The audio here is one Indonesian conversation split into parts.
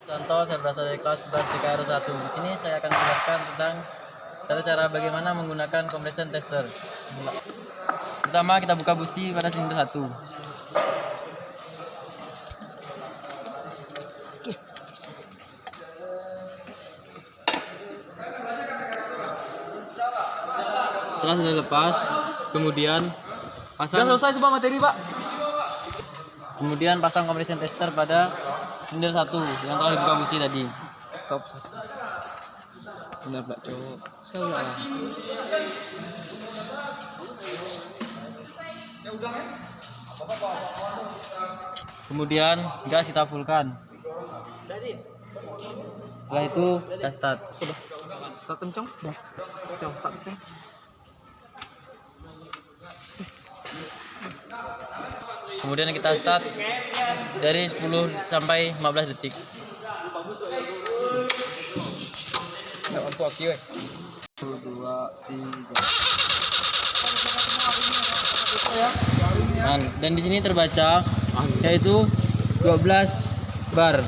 Contoh, saya berasal dari kelas Vertika R1. Di sini saya akan menjelaskan tentang tata cara bagaimana menggunakan compression tester. Pertama, kita buka busi pada silinder 1. Setelah sudah lepas, kemudian pasang. Sudah selesai semua materi, Pak. Kemudian pasang compression tester pada silinder 1 yang telah dibuka busi tadi. Top 1. Benar, Pak Cowok. Salah. Kemudian gas kita fullkan. Setelah itu kita start. Start kencang. Kencang, start kencang. Kemudian kita start dari 10 sampai 15 detik. Enggak mampu aki, weh. 1 2 3. Nah, dan di sini terbaca yaitu 12 bar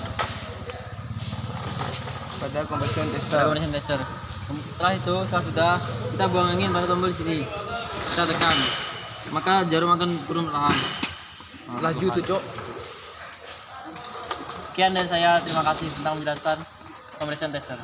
Pada compression tester. compression tester. Setelah itu, sudah kita buang angin pada tombol sini. Kita tekan. Maka jarum akan turun perlahan. Laju tuh, Cok. Sekian dari saya. Terima kasih tentang penjelasan compression tester.